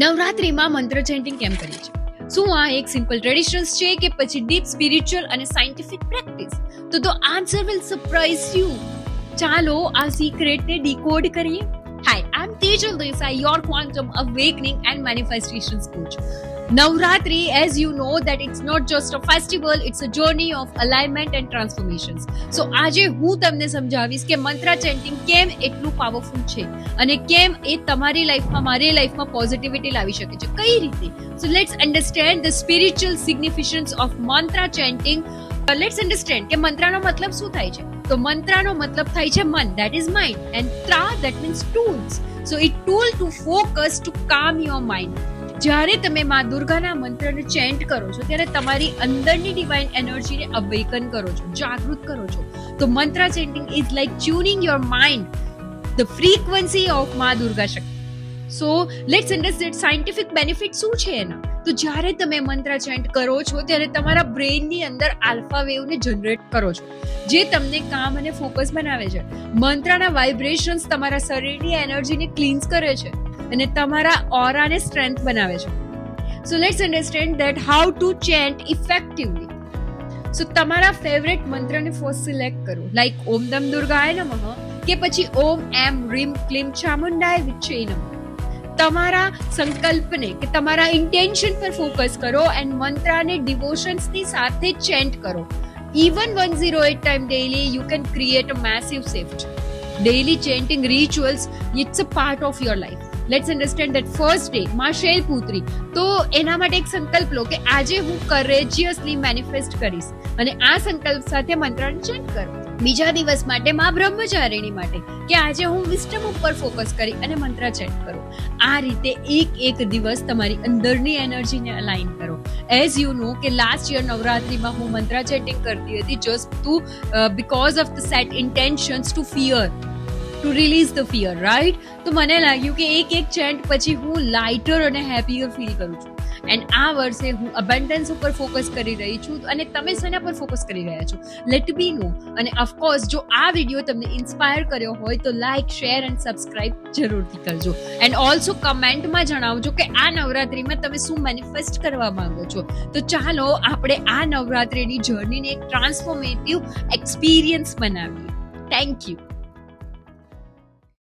નવરાત્રિમાં મંત્ર ચેન્ટિંગ કેમ કરીએ છીએ? શું આ એક સિમ્પલ ટ્રેડિશન્સ છે કે પછી ડીપ સ્પિરિચ્યુઅલ અને સાયન્ટિફિક પ્રેક્ટિસ? તો આન્સર વિલ સરપ્રાઇઝ યુ. ચાલો આ સિક્રેટને ડીકોડ કરીએ. Hi, I'm Tejal Desai, your quantum awakening and manifestations coach. Navratri, as you know, that it's not just a festival, it's a journey of alignment and transformations. So આજે હું તમને સમજાવીશ કે મંત્ર ચેન્ટિંગ કેમ એટલું પાવરફુલ છે અને કેમ એ તમારી લાઈફમાં, મારી લાઈફમાં પોઝિટિવિટી લાવી શકે છે, કઈ રીતે. So let's understand the spiritual significance of mantra chanting. Let's understand કે મંત્રનો મતલબ શું થાય છે. તો મંત્રનો મતલબ થાય છે મન, that is mind, and tra, that means tools. So it tool to focus, to calm your mind. જ્યારે તમે મા દુર્ગાના મંત્રને ચેન્ટ કરો છો ત્યારે તમારી અંદરની ડિવાઇન એનર્જીને અવેકન કરો છો, જાગૃત કરો છો. તો mantra chanting is like tuning your mind the frequency of Maa Durga Shakti. So let's understand scientific benefit શું છે એના. તો જ્યારે તમે મંત્ર ચેન્ટ કરો છો ત્યારે તમારા બ્રેઇનની અંદર આલ્ફા વેવને જનરેટ કરો છો, જે તમને કામ અને ફોકસ બનાવે છે. મંત્રના વાઇબ્રેશન્સ તમારા શરીરની એનર્જીને ક્લીન્સ કરે છે અને તમારા ઓરાને સ્ટ્રેન્થ બનાવે છે. So let's understand that how to chant effectively. સો તમારા ફેવરેટ મંત્રને ફર્સ્ટ સિલેક્ટ કરો, લાઈક ઓમ દમ દુર્ગાય નમઃ કે પછી ઓમ એમ રીમ ક્લીમ ચામુંડાય વિચ્છે નમઃ. તમારા સંકલ્પને કે તમારા ઇન્ટેન્શન પર ફોકસ કરો એન્ડ મંત્રને ડિવોશન્સની સાથે ચેન્ટ કરો. Even 108 times daily, you can create a massive shift. Daily chanting rituals, it's a part of your life. Let's understand that first day, માં શૈલપુત્રી, તો એના માટે એક સંકલ્પ લો કે આજે હું કરેજિયસલી મેનિફેસ્ટ કરીશ અને આ સંકલ્પ સાથે મંત્રને ચેન્ટ કરો. બીજા દિવસ માટે માં બ્રહ્મચારિણી માટે કે આજે હું વિસ્ટમ ઉપર ફોકસ કરી અને મંત્ર ચેન્ટ કરો. આ રીતે એક દિવસ તમારી અંદરની એનર્જીને અલાઇન કરો. એઝ યુ નો કે લાસ્ટ યર નવરાત્રિમાં હું મંત્ર ચેન્ટિંગ કરતી હતી just to because of the set intentions to fear, to release the fear, right. તો મને લાગ્યું કે એક ચેન્ટ પછી હું લાઇટર અને હેપીયર ફીલ કરું છું. એન્ડ આ વર્ષે હું અબન્ડન્સ ઉપર ફોકસ કરી રહી છું અને તમે શેના પર ફોકસ કરી રહ્યા છો, લેટ બી નો. અને ઓફકોર્સ જો આ વિડીયો તમને ઇન્સ્પાયર કર્યો હોય તો લાઇક, શેર એન્ડ સબસ્ક્રાઇબ જરૂરથી કરજો. એન્ડ ઓલ્સો કમેન્ટમાં જણાવજો કે આ નવરાત્રિમાં તમે શું મેનિફેસ્ટ કરવા માંગો છો. તો ચાલો આપણે આ નવરાત્રિની જર્નીને એક ટ્રાન્સફોર્મેટિવ એક્સપિરિયન્સ બનાવીએ. Thank you.